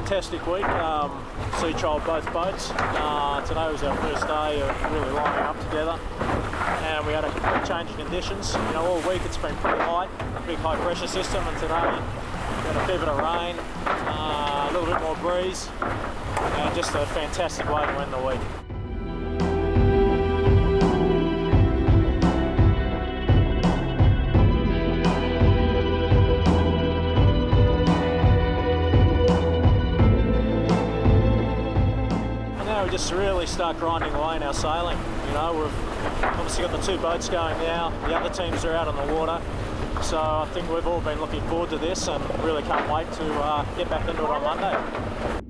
fantastic week. Sea trialled both boats. Today was our first day of really lining up together, and we had a change in conditions. You know, all week it's been pretty light, big high pressure system, and today we had a fair bit of rain, a little bit more breeze, and just a fantastic way to end the week. We just really start grinding away in our sailing. You know, we've obviously got the two boats going now, the other teams are out on the water, so I think we've all been looking forward to this and really can't wait to get back into it on Monday.